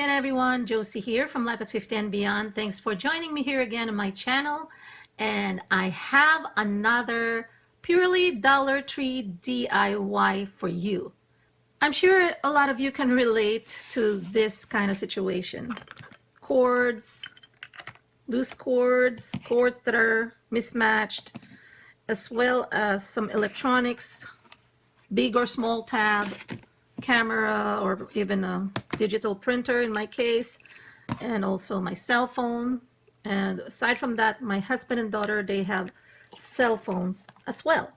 again, everyone. Josie here from Life at 50 and Beyond. Thanks for joining me here again on my channel. And I have another purely Dollar Tree DIY for you. I'm sure a lot of you can relate to this kind of situation. Cords, loose cords, cords that are mismatched, as well as some electronics, big or small tab, camera, or even a digital printer in my case, and also my cell phone. And aside from that, my husband and daughter, they have cell phones as well.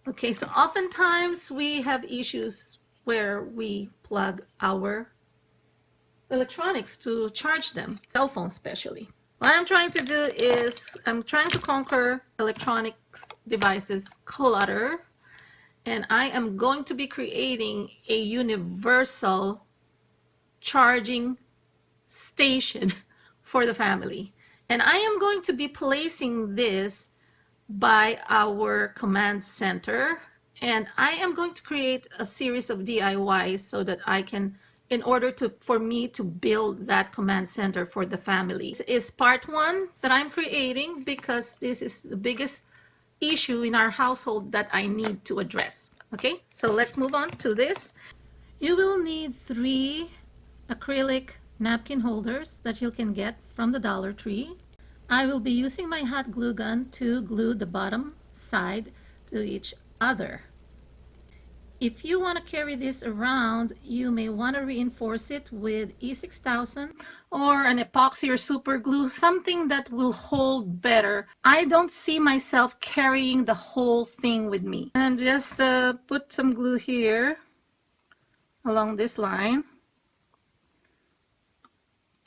Okay, so oftentimes we have issues where we plug our electronics to charge them, cell phones especially. What I'm trying to do is I'm trying to conquer electronics devices clutter, and I am going to be creating a universal charging station for the family. And I am going to be placing this by our command center, and I am going to create a series of DIYs so that I can, in order for me to build that command center for the family. This is part one that I'm creating because this is the biggest issue in our household that I need to address. Okay, so let's move on to this. You will need 3 acrylic napkin holders that you can get from the Dollar Tree. I will be using my hot glue gun to glue the bottom side to each other. If you want to carry this around, you may want to reinforce it with E6000 or an epoxy or super glue, something that will hold better. I don't see myself carrying the whole thing with me. And just put some glue here along this line.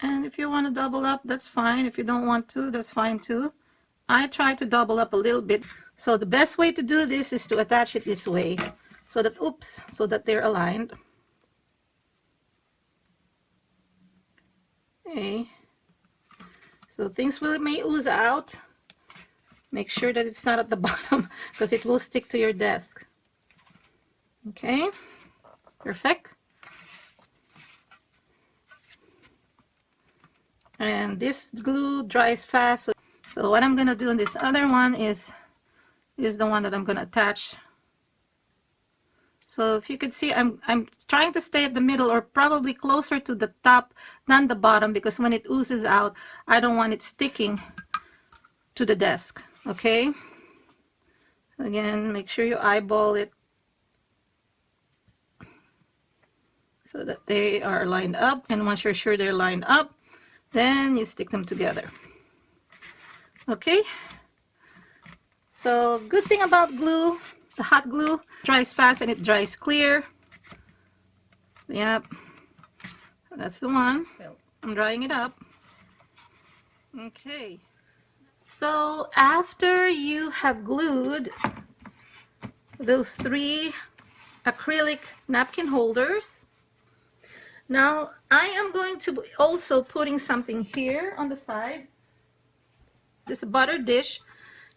And if you want to double up, that's fine. If you don't want to, that's fine too. I try to double up a little bit. So the best way to do this is to attach it this way, so that, so that they're aligned. Okay. So things may ooze out. Make sure that it's not at the bottom because it will stick to your desk. Okay. Perfect. And this glue dries fast. So what I'm going to do on this other one is the one that I'm going to attach. So if you could see, I'm trying to stay at the middle or probably closer to the top than the bottom, because when it oozes out, I don't want it sticking to the desk. Okay. Again, make sure you eyeball it so that they are lined up. And once you're sure they're lined up, then you stick them together. Okay. So good thing about glue, the hot glue dries fast and it dries clear. Yep, that's the one. I'm drying it up. Okay, so after you have glued those 3 acrylic napkin holders, now I am going to also putting something here on the side. This butter dish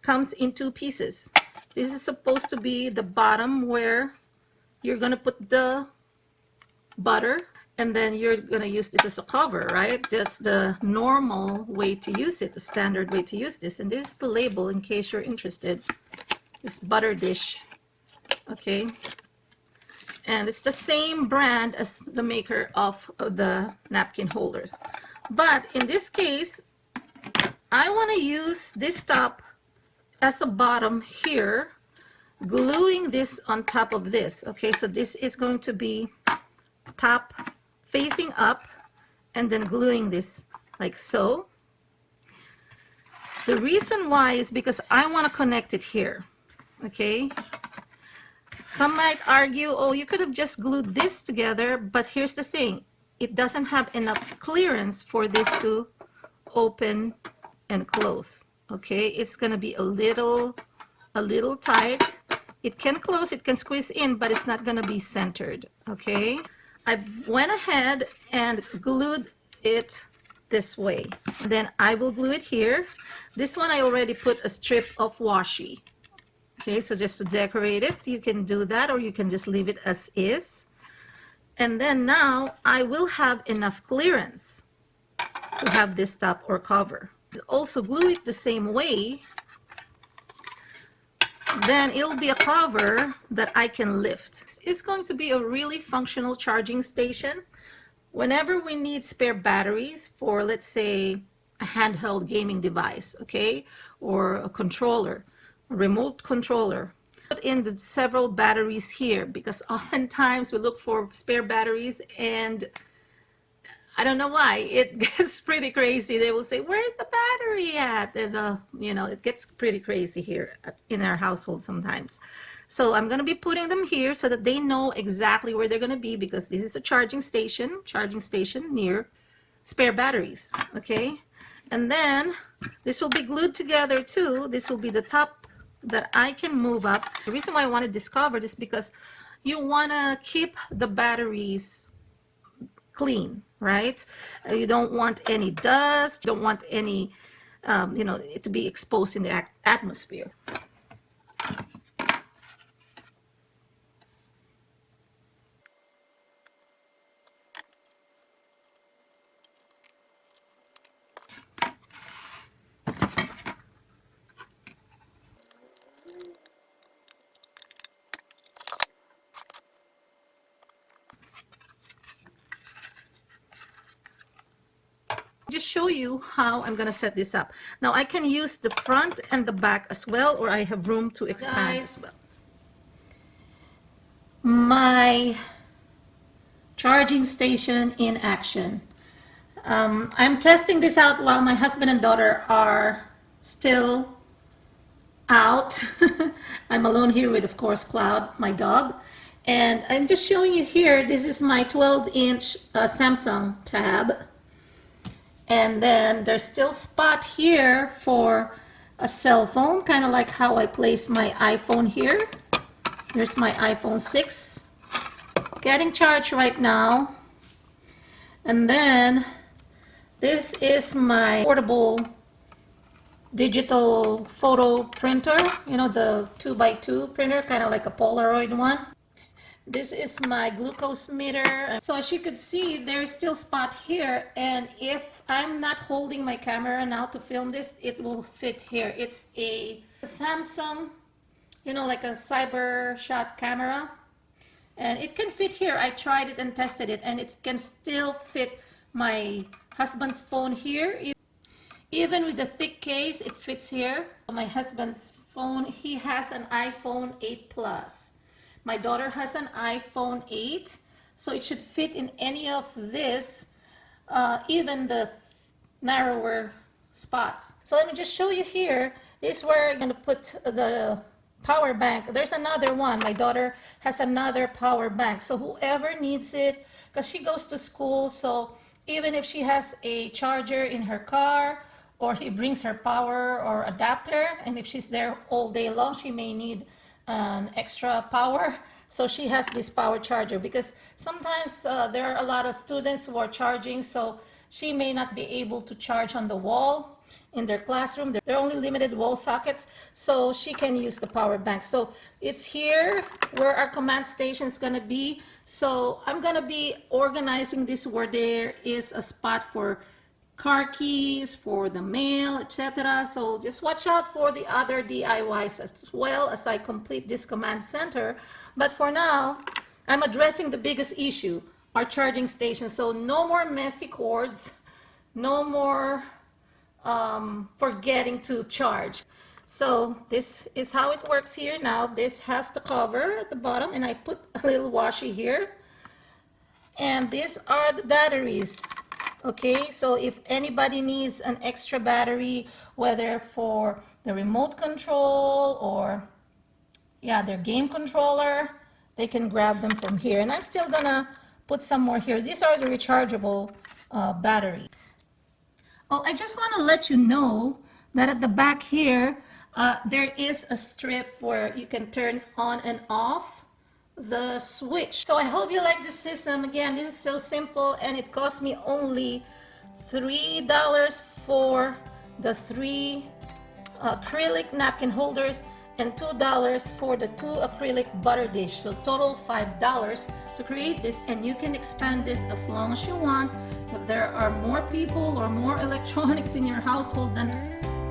comes in 2 pieces. This is supposed to be the bottom where you're going to put the butter, and then you're going to use this as a cover, right? That's the normal way to use it, the standard way to use this. And this is the label in case you're interested. This butter dish. Okay. And it's the same brand as the maker of the napkin holders. But in this case, I want to use this top as a bottom here, gluing this on top of this. Okay, so this is going to be top facing up, and then gluing this like so. The reason why is because I want to connect it here. Okay, some might argue, oh, you could have just glued this together, but here's the thing, it doesn't have enough clearance for this to open and close. Okay, it's gonna be a little tight. It can close, it can squeeze in, but it's not gonna be centered. Okay, I went ahead and glued it this way. Then I will glue it here. This one I already put a strip of washi. Okay, so just to decorate it, you can do that, or you can just leave it as is. And then now I will have enough clearance to have this top or cover. Also glue it the same way, then it'll be a cover that I can lift. It's going to be a really functional charging station. Whenever we need spare batteries for, let's say, a handheld gaming device, okay, or a controller, a remote controller, put in the several batteries here, because oftentimes we look for spare batteries and I don't know why it gets pretty crazy. They will say, "Where's the battery at?" And you know, it gets pretty crazy here in our household sometimes. So I'm going to be putting them here so that they know exactly where they're going to be, because this is a charging station near spare batteries. Okay, and then this will be glued together too. This will be the top that I can move up. The reason why I wanted this covered is because you want to keep the batteries clean, right? You don't want any dust, you don't want any, you know, it to be exposed in the atmosphere. Just show you how I'm gonna set this up. Now I can use the front and the back as well, or I have room to expand as well. My charging station in action. I'm testing this out while my husband and daughter are still out. I'm alone here with, of course, Cloud, my dog. And I'm just showing you here, this is my 12-inch Samsung tab. And then there's still spot here for a cell phone, kind of like how I place my iPhone here. Here's my iPhone 6, getting charged right now. And then this is my portable digital photo printer, you know, the 2x2 printer, kind of like a Polaroid one. This is my glucose meter. So as you could see, there's still spot here, and if I'm not holding my camera now to film this, it will fit here. It's a Samsung, you know, like a cyber shot camera, and it can fit here. I tried it and tested it, and it can still fit my husband's phone here. Even with the thick case, it fits here. My husband's phone, he has an iPhone 8 Plus. My daughter has an iPhone 8, so it should fit in any of this, even the narrower spots. So let me just show you here. This is where I'm going to put the power bank. There's another one. My daughter has another power bank. So whoever needs it, because she goes to school, so even if she has a charger in her car, or he brings her power or adapter, and if she's there all day long, she may need an extra power, so she has this power charger, because sometimes there are a lot of students who are charging, so she may not be able to charge on the wall in their classroom. There are only limited wall sockets, so she can use the power bank. So it's here where our command station is going to be. So I'm going to be organizing this where there is a spot for car keys, for the mail, etc. So just watch out for the other DIYs as well as I complete this command center. But for now, I'm addressing the biggest issue, our charging station. So no more messy cords, no more forgetting to charge. So this is how it works here. Now this has the cover at the bottom, and I put a little washi here. And these are the batteries. Okay, so if anybody needs an extra battery, whether for the remote control or their game controller, they can grab them from here. And I'm still gonna put some more here. These are the rechargeable batteries. Oh, I just want to let you know that at the back here, there is a strip where you can turn on and off the switch. So I hope you like this system. Again, this is so simple, and it cost me only $3 for the 3 acrylic napkin holders and $2 for the 2 acrylic butter dish. So total $5 to create this, and you can expand this as long as you want. If there are more people or more electronics in your household than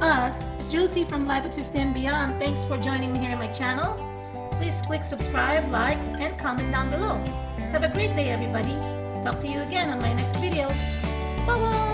us, it's Josie from Life at 50 and Beyond. Thanks for joining me here on my channel. Please click subscribe, like, and comment down below. Have a great day, everybody. Talk to you again on my next video. Bye-bye.